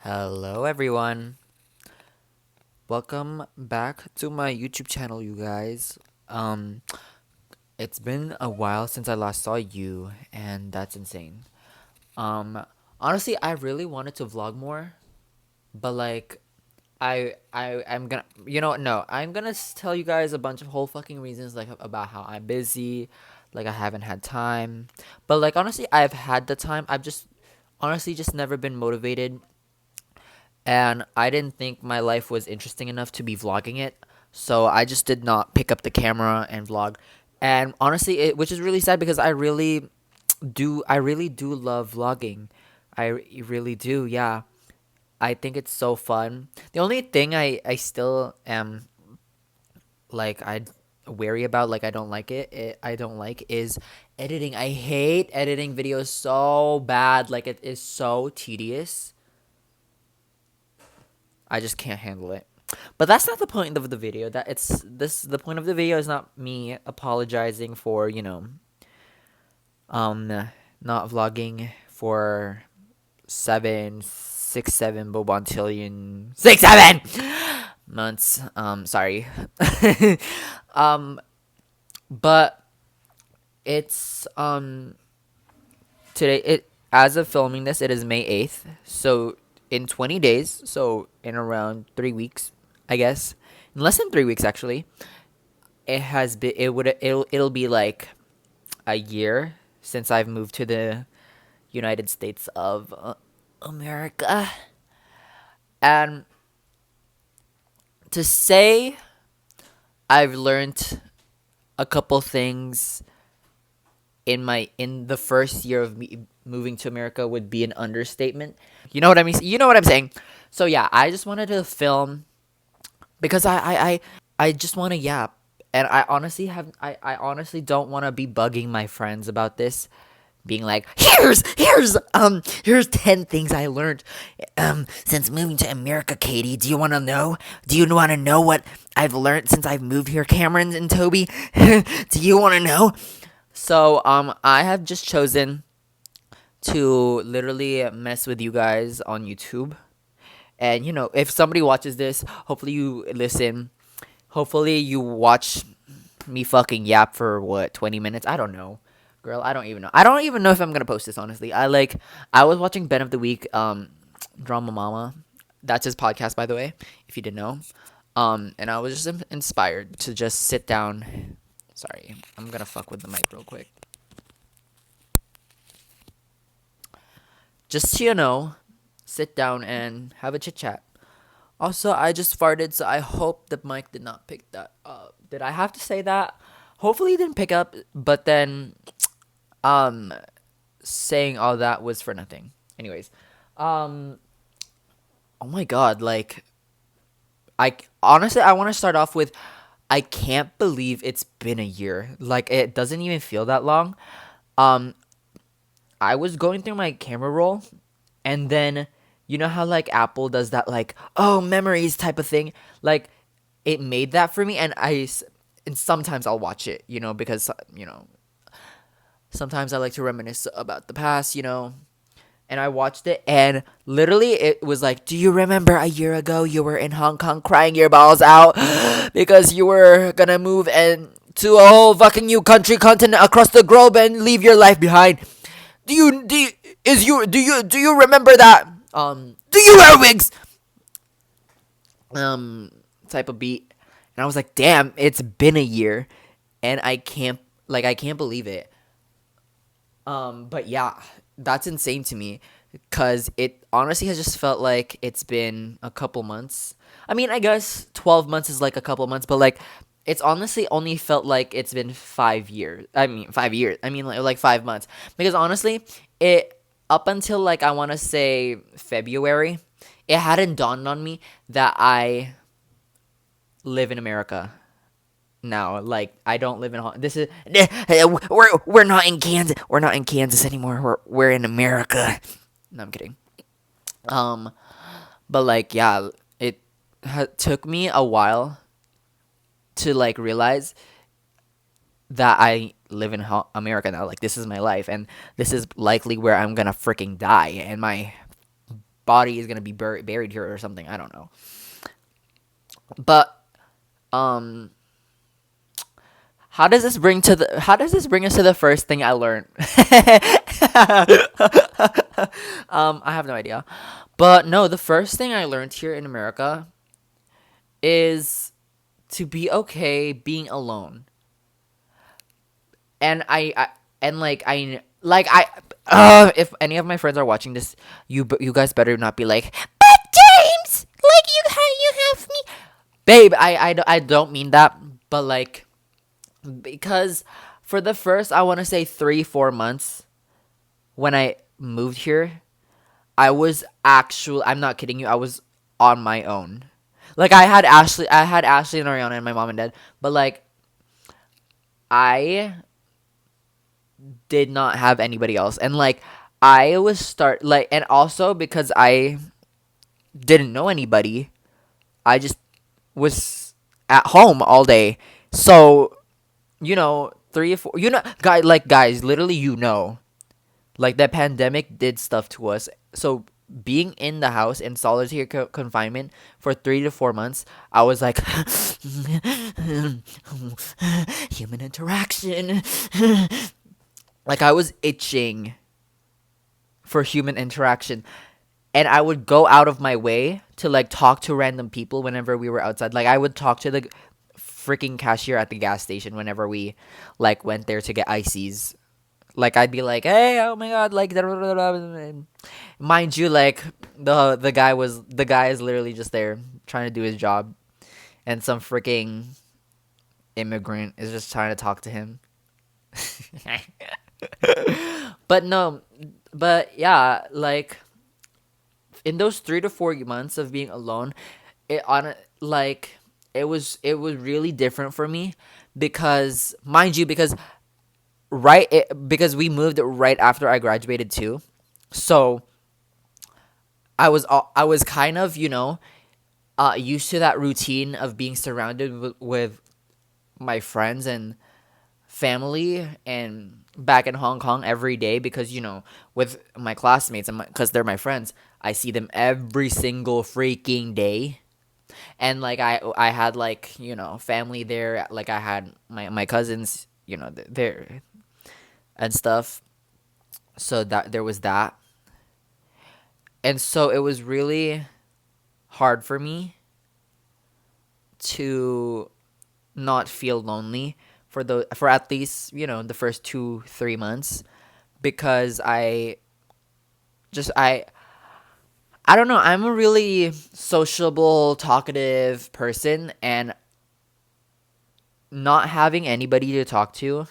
Hello, everyone. Welcome back to my YouTube channel, you guys. It's been a while since I last saw you, and that's insane. Um, Honestly, I really wanted to vlog more, but like, I'm gonna, no, I'm gonna tell you guys a bunch of whole fucking reasons, like about how I'm busy, like I haven't had time. But like, honestly, I've had the time. I've just, honestly, just never been motivated and I didn't think my life was interesting enough to be vlogging it. So I just did not pick up the camera and vlog. And honestly, which is really sad because I really do love vlogging. Really do, yeah. I think it's so fun. The only thing I still am like I wary about, like I don't like is editing. I hate editing videos so bad. Like it is so tedious. I just can't handle it. But that's not the point of the video. That it's this the point of the video is not me apologizing for, um not vlogging for 7 months. Sorry. um but it's today it as of filming this, it is May 8th. So in 20 days, so in around 3 weeks, I guess. In less than 3 weeks actually. It'll be like a year since I've moved to the United States of America. And to say I've learned a couple things in the first year of me moving to America would be an understatement. You know what I mean? You know what I'm saying? So yeah, I just wanted to film because I just want to yap, and I honestly don't want to be bugging my friends about this, being like, here's 10 things I learned since moving to America. Katie, do you want to know? Do you want to know what I've learned since I've moved here? Cameron and Toby, do you want to know? So I have just chosen to literally mess with you guys on YouTube. And if somebody watches this, hopefully you listen. Hopefully you watch me fucking yap for what, 20 minutes? I don't know. Girl, I don't even know. I don't even know if I'm going to post this, honestly. I was watching Ben of the Week Drama Mama. That's his podcast, by the way, if you didn't know. And I was just inspired to just sit down. Sorry, I'm going to fuck with the mic real quick. Just so you know, sit down and have a chit chat. Also, I just farted, so I hope the mic did not pick that up. Did I have to say that? Hopefully, it didn't pick up. But then, um, saying all that was for nothing. Anyways, um, oh my god, like, I honestly, I want to start off with, I can't believe it's been a year. Like, it doesn't even feel that long. Um, I was going through my camera roll, and then you know how like Apple does that, like, oh, memories type of thing. Like, it made that for me, and and sometimes I'll watch it, because sometimes I like to reminisce about the past, and I watched it, and literally it was like, do you remember a year ago you were in Hong Kong crying your balls out because you were gonna move and to a whole fucking new country, continent across the globe and leave your life behind? Do you remember that? Do you wear wigs? Um, Type of beat, and I was like, damn, it's been a year, and I can't believe it. But yeah, that's insane to me, cause it honestly has just felt like it's been a couple months. I mean, I guess 12 months is like a couple months, but like it's honestly only felt like it's been 5 years. I mean, 5 years. I mean, like 5 months, because honestly, it up until like I want to say February, it hadn't dawned on me that I live in America now. Like, I don't live in this is we're not in Kansas. We're not in Kansas anymore. We're in America. No, I'm kidding. Um, but like, yeah, it took me a while to like realize that I live in America now. Like, this is my life, and this is likely where I'm gonna freaking die. And my body is gonna be buried here or something. I don't know. But um, how does this bring us to the first thing I learned? I have no idea. But no, the first thing I learned here in America is to be okay being alone. And I and like I if any of my friends are watching this, you guys better not be like, "But James, like you have me." Babe, I don't mean that, but like because for the first I want to say 3-4 months when I moved here, I'm not kidding you, I was on my own. Like I had Ashley and Ariana and my mom and dad, but like I did not have anybody else. And like I was start like and also because I didn't know anybody, I just was at home all day. So, 3 or 4, guys, literally, like the pandemic did stuff to us. So being in the house in solitary confinement for 3 to 4 months, I was like, human interaction. Like I was itching for human interaction, and I would go out of my way to like talk to random people whenever we were outside. Like I would talk to the freaking cashier at the gas station whenever we like went there to get ices. Like I'd be like, "Hey, oh my god!" Like, and mind you, like the guy is literally just there trying to do his job, and some freaking immigrant is just trying to talk to him. But no, but yeah, like in those 3 to 4 months of being alone, it on like it was really different for me because mind you because we moved right after I graduated too, so I was kind of used to that routine of being surrounded with my friends and family and back in Hong Kong every day because with my classmates and because they're my friends, I see them every single freaking day. And like I had like family there, like I had my cousins there and stuff, so that there was that. And so it was really hard for me to not feel lonely for at least the first 2-3 months because just I don't know, I'm a really sociable, talkative person, and not having anybody to talk to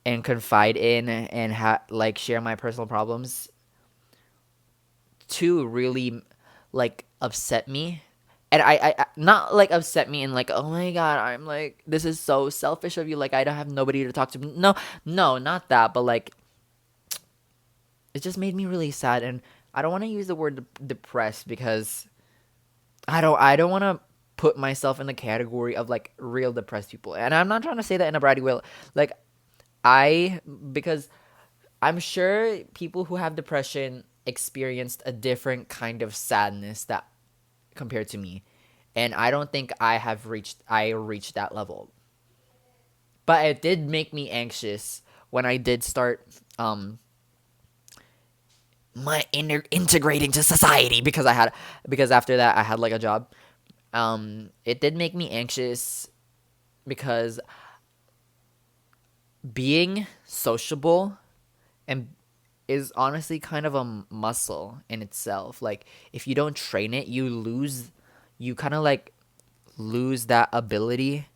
and confide in and like share my personal problems to really like upset me. And I not like upset me and like, oh my god, I'm like, this is so selfish of you, like I don't have nobody to talk to. No, no, not that, but like it just made me really sad. And I don't want to use the word depressed because I don't want to put myself in the category of like real depressed people. And I'm not trying to say that in a bratty way. Like I because I'm sure people who have depression experienced a different kind of sadness that compared to me. And I don't think I reached that level. But it did make me anxious when I did start my integrating to society because after that I had like a job. It did make me anxious because being sociable and is honestly kind of a muscle in itself. Like if you don't train it, you kind of like lose that ability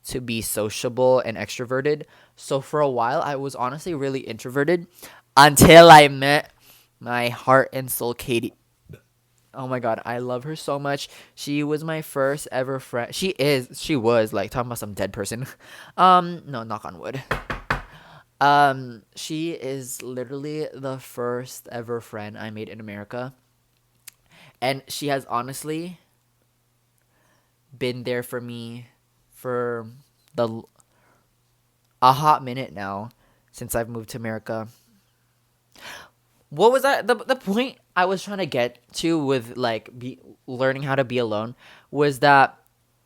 to be sociable and extroverted. So for a while I was honestly really introverted until I met my heart and soul Katie. Oh my god, I love her so much. She was my first ever friend. She was like talking about some dead person. No, knock on wood. She is literally the first ever friend I made in America. And she has honestly been there for me for the a hot minute now since I've moved to America. what was that the point I was trying to get to with like learning how to be alone was that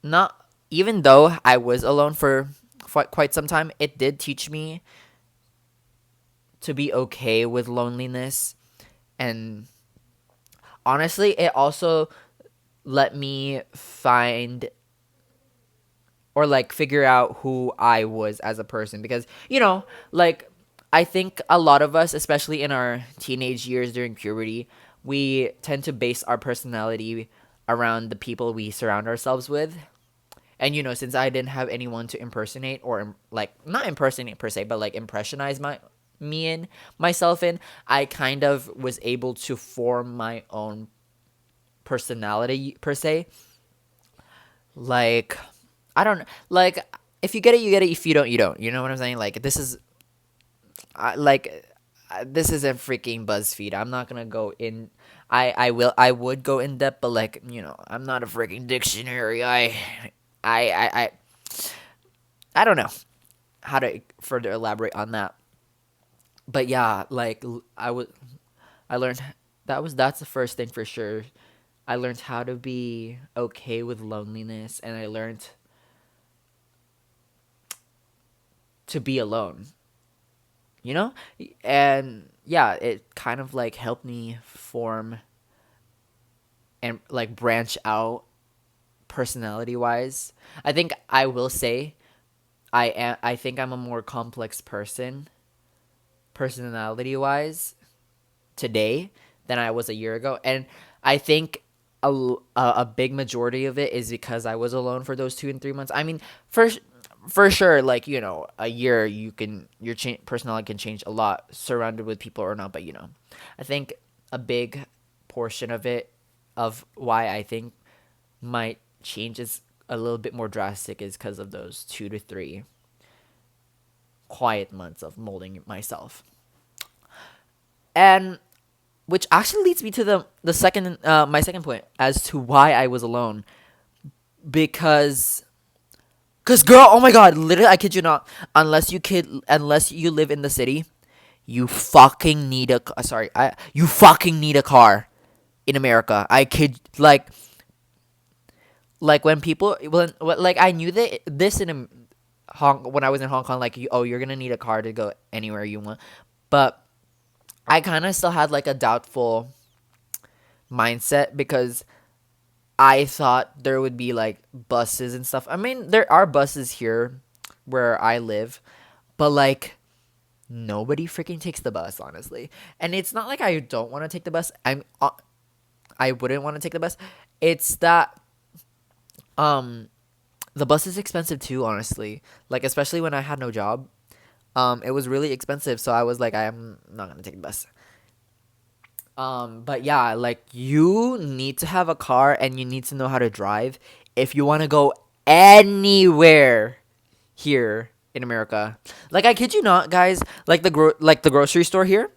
not even though I was alone for quite some time, it did teach me to be okay with loneliness. And honestly, it also let me find or like figure out who I was as a person, because like I think a lot of us, especially in our teenage years during puberty, we tend to base our personality around the people we surround ourselves with. And since I didn't have anyone to impersonate or like not impersonate per se, but like impressionize me in myself in, I kind of was able to form my own personality per se. Like, I don't like, if you get it, you get it. If you don't, you don't. You know what I'm saying? Like, like this isn't freaking BuzzFeed. I'm not gonna go in. I would go in depth, but like I'm not a freaking dictionary. I I don't know how to further elaborate on that. But yeah, like I learned that's the first thing for sure. I learned how to be okay with loneliness, and I learned to be alone. You know? And yeah, it kind of like helped me form and like branch out personality wise. I think I will say I think I'm a more complex person personality wise today than I was a year ago. And I think a big majority of it is because I was alone for those 2 and 3 months. I mean, for sure, like a year your personality can change a lot surrounded with people or not. But I think a big portion of it, of why I think my change is a little bit more drastic, is because of those 2 to 3 quiet months of molding myself. And which actually leads me to the second my second point as to why I was alone. Because girl, oh my god, literally, I kid you not, unless you live in the city, you fucking need you fucking need a car in America. I kid, like when people like I knew that this in when I was in Hong Kong, like you're gonna need a car to go anywhere you want, but I kind of still had like a doubtful mindset because I thought there would be like buses and stuff. I mean, there are buses here where I live, but like nobody freaking takes the bus, honestly. And it's not like I don't want to take the bus. I wouldn't want to take the bus. It's that um the bus is expensive too, honestly. Like especially when I had no job. It was really expensive, so I was like, I'm not gonna take the bus. But yeah, like you need to have a car and you need to know how to drive if you want to go anywhere here in America. Like I kid you not, guys. Like the grocery store here,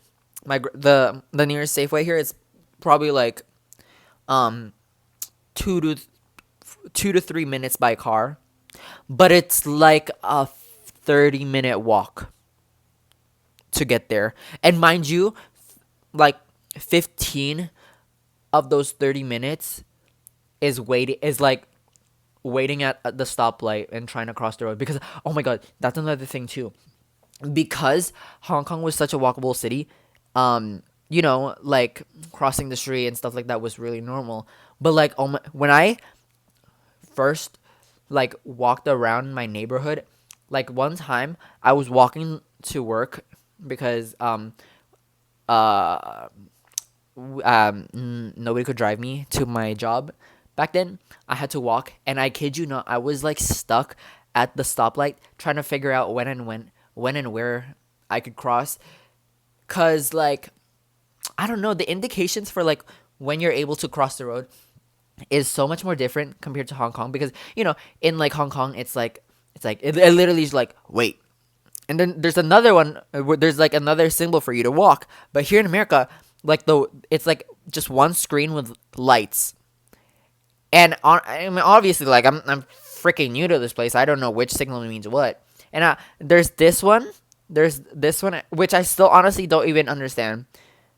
the nearest Safeway here is probably like um 2 to 3 minutes by car, but it's like a 30-minute walk to get there. And mind you, like 15 of those 30 minutes is like waiting at the stoplight and trying to cross the road, because oh my god, that's another thing too, because Hong Kong was such a walkable city. Like crossing the street and stuff like that was really normal. But like when I first like walked around my neighborhood, like one time I was walking to work because uh nobody could drive me to my job back then. I had to walk, and I kid you not, I was like stuck at the stoplight trying to figure out when and where I could cross, cuz like I don't know, the indications for like when you're able to cross the road is so much more different compared to Hong Kong, because in like Hong Kong it literally is like wait, and then there's another one where there's like another symbol for you to walk. But here in America, like it's like just one screen with lights. And I mean, obviously, like I'm freaking new to this place. I don't know which signal means what. And there's this one which I still honestly don't even understand.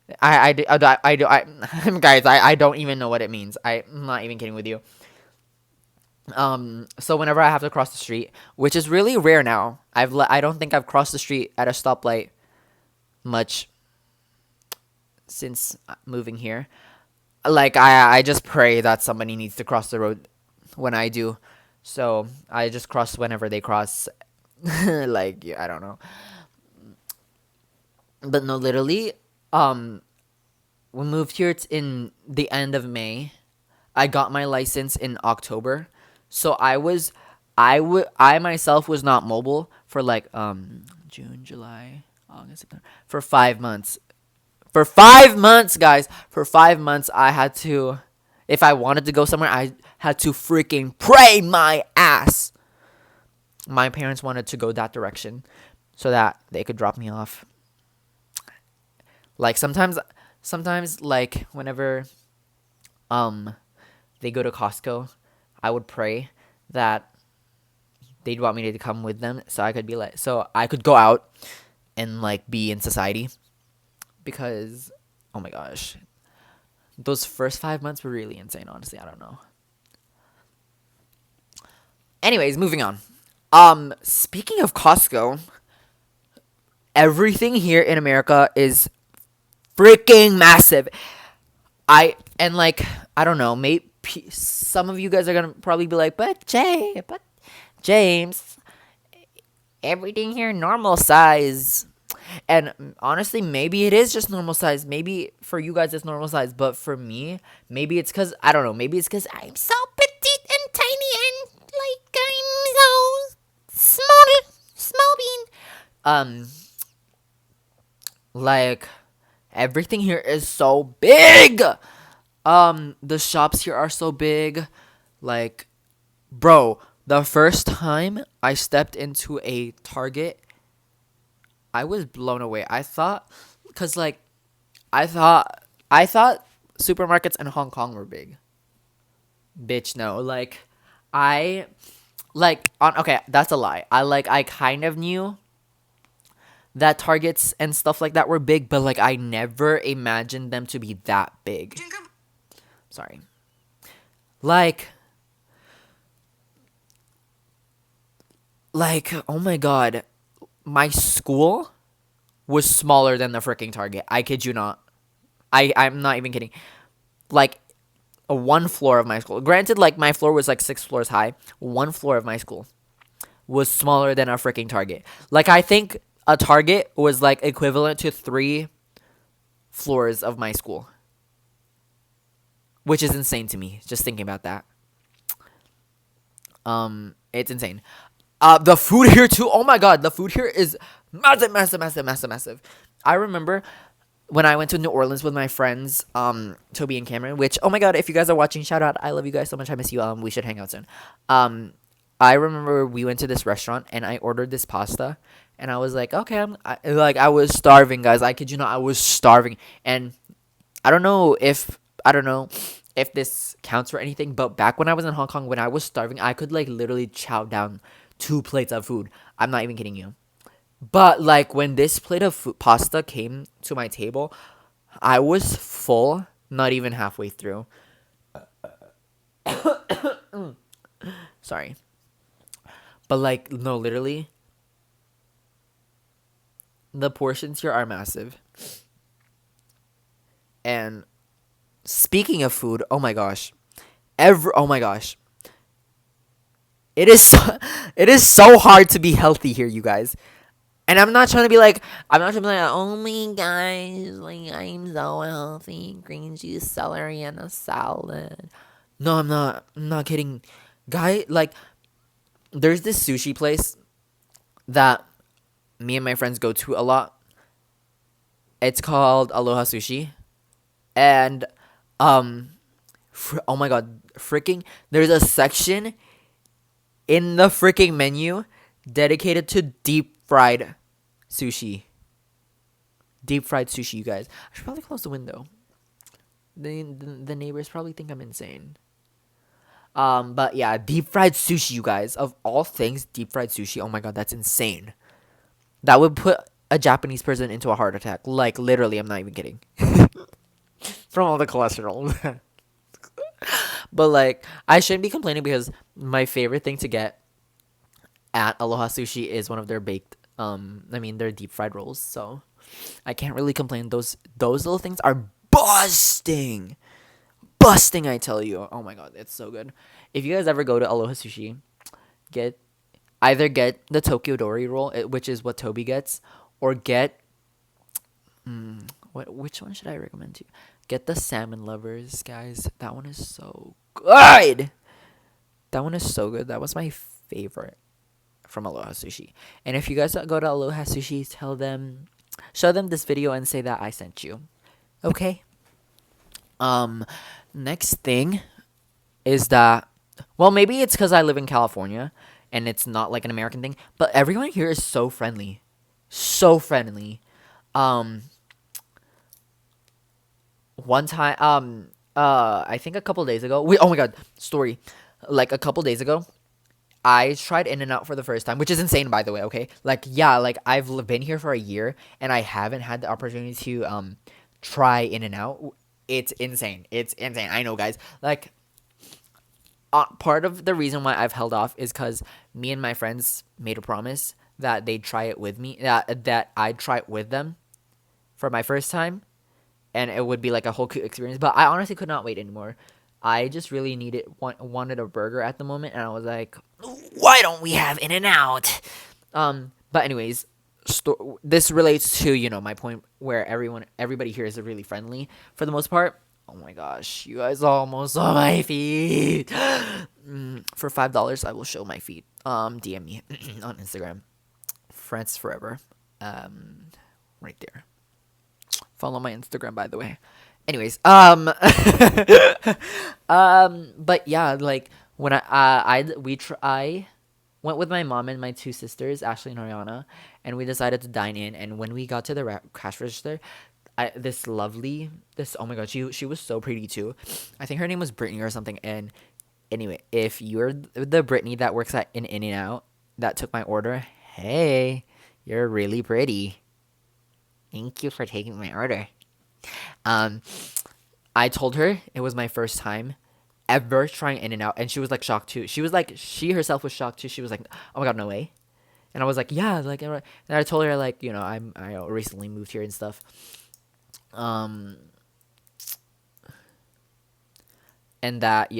guys, I don't even know what it means. I'm not even kidding with you. So whenever I have to cross the street, which is really rare now, I don't think I've crossed the street at a stoplight much since moving here. Like I just pray that somebody needs to cross the road when I do. So I just cross whenever they cross. Like yeah, I don't know. But no, literally, um, we moved here in the end of May. I got my license in October. So I myself was not mobile for like June, July, August, September, for 5 months. For 5 months, guys. For 5 months I had to, if I wanted to go somewhere, I had to freaking pray my ass. My parents wanted to go that direction so that they could drop me off. Like sometimes like whenever um they go to Costco, I would pray that they'd want me to come with them so I could be like so I could go out and like be in society because oh my gosh, those first 5 months were really insane, honestly. I don't know. Anyways, moving on. Speaking of Costco, everything here in America is freaking massive. I don't know, maybe some of you guys are gonna probably be like, but James, everything here normal size. And honestly, maybe it is just normal size. Maybe for you guys it's normal size, but for me, maybe it's cause I don't know. Maybe it's cause I'm so petite and tiny and like I'm so small bean. Um, like everything here is so big. The shops here are so big. Like, bro, the first time I stepped into a Target, I was blown away. Cause like, I thought supermarkets in Hong Kong were big. Bitch, no. I, okay, that's a lie. I kind of knew that Targets and stuff like that were big, but like, I never imagined them to be that big. Sorry. Like, oh my god, my school was smaller than the freaking Target. I kid you not. I'm not even kidding. Like a one floor of my school. Granted, like my floor was like 6 floors high. One floor of my school was smaller than a freaking Target. Like I think a Target was like equivalent to 3 floors of my school, which is insane to me. Just thinking about that. It's insane. The food here too. Oh my god, the food here is massive, massive, massive, massive, massive. I remember when I went to New Orleans with my friends, Toby and Cameron. Which, oh my god, if you guys are watching, shout out. I love you guys so much. I miss you. We should hang out soon. I remember we went to this restaurant and I ordered this pasta, and I was like, okay, I was starving, guys. I kid you not, I was starving, and I don't know if this counts for anything, but back when I was in Hong Kong, when I was starving, I could like literally chow down 2 plates of food. I'm not even kidding you. But like when this plate of pasta came to my table, I was full, not even halfway through. Sorry. But like no, literally the portions here are massive. And speaking of food, oh my gosh. Oh my gosh. It is so, it is so hard to be healthy here, you guys. And I'm not trying to be like, oh my guys, like I'm so healthy, green juice, celery, and a salad. No, I'm not. I'm not kidding, guy. Like, there's this sushi place that me and my friends go to a lot. It's called Aloha Sushi, and um, oh my god, freaking! There's a section in the freaking menu dedicated to deep fried sushi. Deep fried sushi, you guys. I should probably close the window. The neighbors probably think I'm insane. But yeah, deep fried sushi, you guys. Of all things, deep fried sushi. Oh my god, that's insane. That would put a Japanese person into a heart attack. Like literally, I'm not even kidding. from all the cholesterol. But like, I shouldn't be complaining because my favorite thing to get at Aloha Sushi is one of their baked, I mean, their deep fried rolls. So I can't really complain. Those little things are busting, busting. I tell you. Oh my god, it's so good. If you guys ever go to Aloha Sushi, get either get the Tokyo Dory roll, which is what Toby gets, or get what? Which one should I recommend to you? Get the salmon lovers, guys. That one is so good. That one is so good. That was my favorite from Aloha Sushi. And if you guys go to Aloha Sushi, show them this video and say that I sent you. Okay. Um, Next thing is that, well, maybe it's because I live in California and it's not like an American thing, but everyone here is so friendly, so friendly. Um, One time, I think a couple days ago, oh my god, story, like a couple days ago, I tried In and Out for the first time, which is insane, by the way. Okay, like yeah, like been here for a year and I haven't had the opportunity to try In and Out. It's insane. It's insane. I know, guys. Like, part of the reason why I've held off is because me and my friends made a promise that they'd try it with me. That I'd try it with them for my first time, and it would be like a whole experience. But I honestly could not wait anymore. I just really wanted a burger at the moment, and I was like, why don't we have In and Out? But anyways, this relates to my point where everybody here is really friendly for the most part. Oh my gosh, you guys almost saw my feet. For $5, I will show my feet. DM me on Instagram. Friends forever. Right there. Follow my Instagram, by the way. Anyways, but yeah, like when I went with my mom and my two sisters, Ashley and Ariana, and we decided to dine in. And when we got to the cash register, oh my god, she was so pretty too. I think her name was Brittany or something. And anyway, if you're the Brittany that works at In and Out that took my order, hey, you're really pretty. Thank you for taking my order. Um, I told her it was my first time ever trying In and Out, and she was like shocked too. She herself was shocked too. She was like, "Oh my god, no way!" And I was like, "Yeah, like," and I told her like, I recently moved here and stuff. Um, and that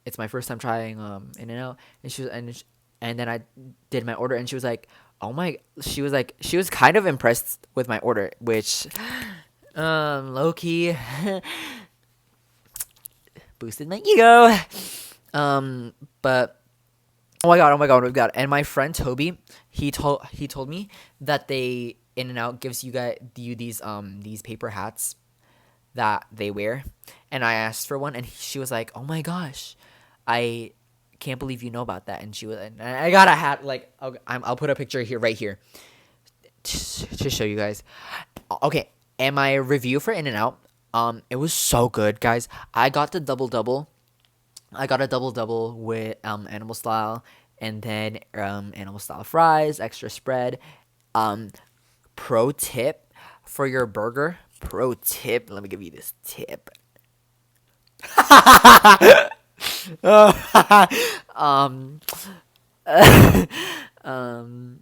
it's my first time trying In and Out, and and then I did my order, and she was like, "Oh my," she was kind of impressed with my order, which low key boosted my ego. But oh my god, oh my god, oh my god. And my friend Toby, he told me that they In and Out gives you these paper hats that they wear. And I asked for one, and she was like, "Oh my gosh, I can't believe you know about that." And I got a hat. Like, I'll put a picture here, right here, to show you guys. Okay, and my review for In and Out, it was so good, guys. I got the double double. I got a double double with animal style, and then animal style fries, extra spread. Um, Pro tip for your burger. Pro tip. Let me give you this tip. um, um,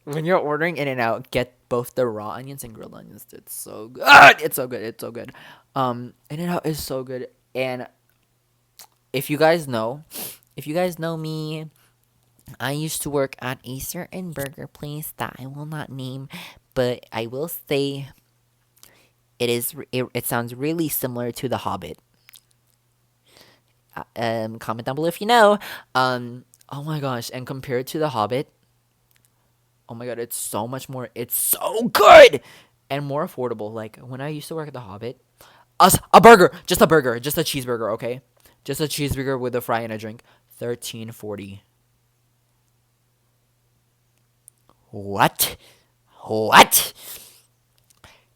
when you're ordering In and Out, get both the raw onions and grilled onions. It's so good. It's so good. It's so good. In and Out is so good. And if you guys know, if you guys know me, I used to work at a certain burger place that I will not name, but I will say it sounds really similar to The Hobbit. Comment down below if you know. Oh my gosh, and compared to The Hobbit, oh my god, it's so much more. It's so good and more affordable. Like when I used to work at The Hobbit, a burger, just a burger, just a cheeseburger, okay, just a cheeseburger with a fry and a drink, 13.40. What? What?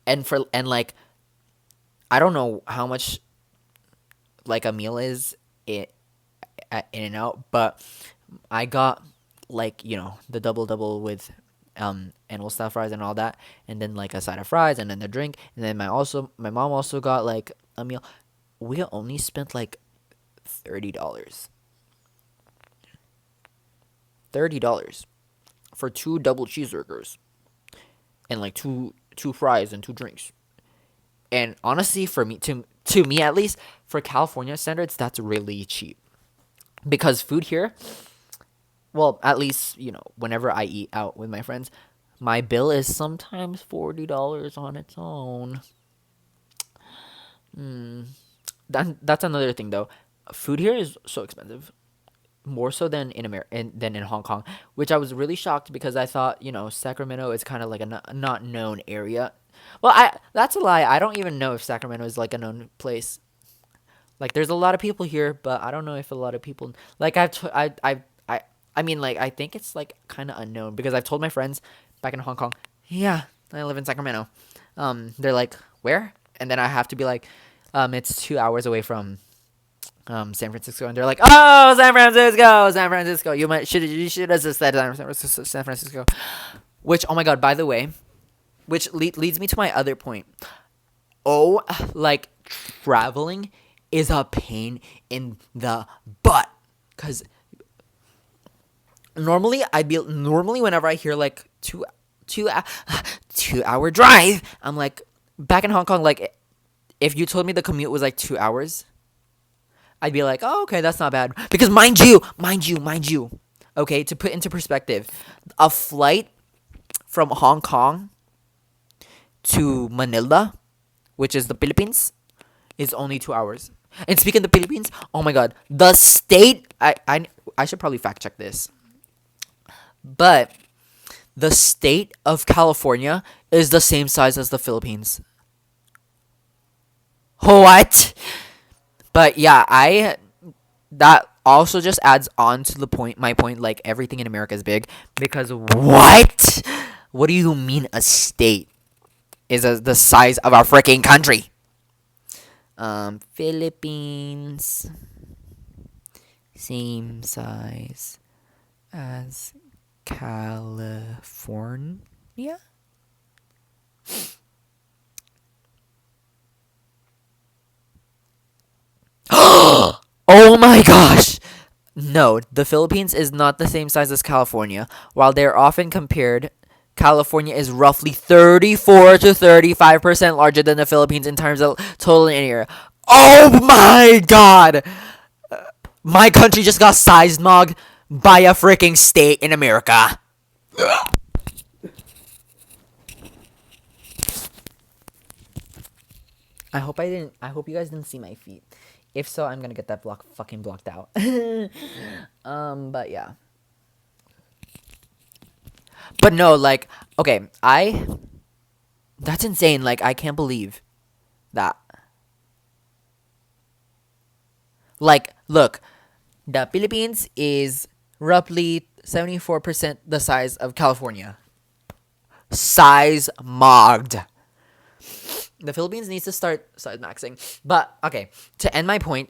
And like, I don't know how much like a meal is it at In and Out, but I got like the double double with animal style fries and all that, and then like a side of fries and then the drink, and then my mom also got like a meal. We only spent like $30. $30 for two double cheeseburgers and like two fries and two drinks. And honestly, for me to me at least, for California standards, that's really cheap. Because food here, well, at least, whenever I eat out with my friends, my bill is sometimes $40 on its own. That's another thing though. Food here is so expensive, more so than in America than in Hong Kong, which I was really shocked because I thought Sacramento is kind of like a not known area. Well, I that's a lie. I don't even know if Sacramento is like a known place. Like, there's a lot of people here, but I don't know if a lot of people like I mean, like, I think it's like kind of unknown because I've told my friends back in Hong Kong, yeah, I live in Sacramento. They're like, where? And then I have to be like, it's 2 hours away from San Francisco, and they're like, "Oh, San Francisco, San Francisco." You should have just said San Francisco. Which, oh my God, by the way, which leads me to my other point. Oh, like, traveling is a pain in the butt, cause normally whenever I hear like two 2 hour drive, I'm like, back in Hong Kong, like, if you told me the commute was like 2 hours, I'd be like, oh, okay, that's not bad. Because mind you, okay, to put into perspective, a flight from Hong Kong to Manila, which is the Philippines, is only 2 hours. And speaking of the Philippines, oh my God, the state, I should probably fact check this, but the state of California is the same size as the Philippines. What? But yeah, that also just adds on to my point, like, everything in America is big because what? What do you mean a state is the size of our freaking country? Philippines, same size as California? Oh my gosh! No, the Philippines is not the same size as California. While they're often compared, California is roughly 34 to 35% larger than the Philippines in terms of total area. Oh my God! My country just got sized mog by a freaking state in America. I hope you guys didn't see my feet. If so, I'm gonna get that fucking blocked out. But yeah. But no, like, okay, that's insane. Like, I can't believe that. Like, look, the Philippines is roughly 74% the size of California. Size mogged. The Philippines needs to start size maxing. But okay, to end my point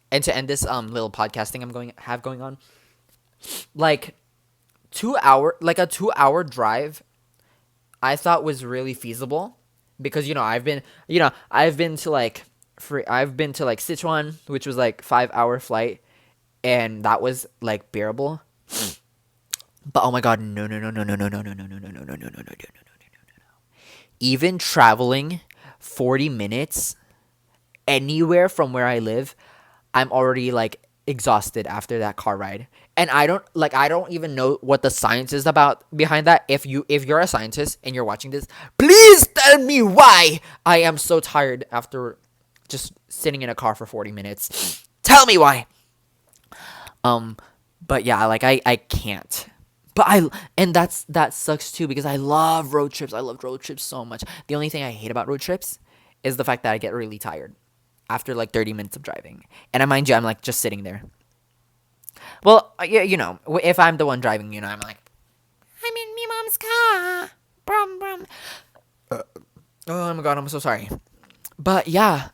and to end this little podcasting I'm going on, like, a 2 hour drive I thought was really feasible because I've been to like Sichuan, which was like 5 hour flight, and that was like bearable. But oh my God, no, no, no, no, no, no, no, no, no, no, no, no, no, no, no, no, no, no, no. Even traveling 40 minutes anywhere from where I live, I'm already like exhausted after that car ride. And I don't even know what the science is about behind that. If you're a scientist and you're watching this, please tell me why I am so tired after just sitting in a car for 40 minutes. Tell me why. But yeah, like, I can't. But that sucks too because I love road trips. I love road trips so much. The only thing I hate about road trips is the fact that I get really tired after like 30 minutes of driving. And I mind you, I'm like just sitting there. Well, yeah, if I'm the one driving, I'm like, I'm in my mom's car. Brum brum. Oh my God, I'm so sorry. But yeah,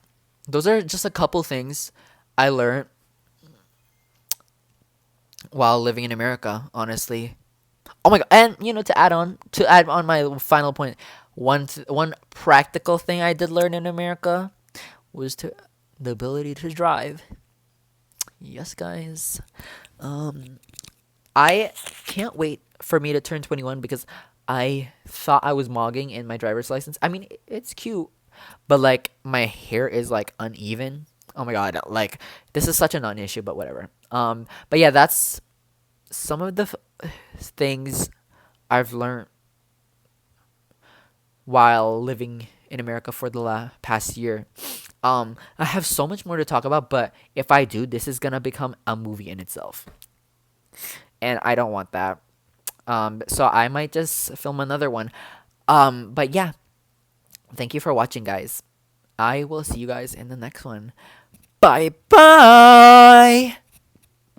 those are just a couple things I learned while living in America, honestly. Oh my god! And to add on my final point, one practical thing I did learn in America was to the ability to drive. Yes, guys. Um, I can't wait for me to turn 21 because I thought I was mogging in my driver's license. I mean, it's cute, but like my hair is like uneven. Oh my god! Like this is such a non-issue, but whatever. But yeah, that's some of the things I've learned while living in America for the past year. I have so much more to talk about, but if I do, this is gonna become a movie in itself, and I don't want that. So I might just film another one. But yeah, thank you for watching, guys. I will see you guys in the next one. Bye bye.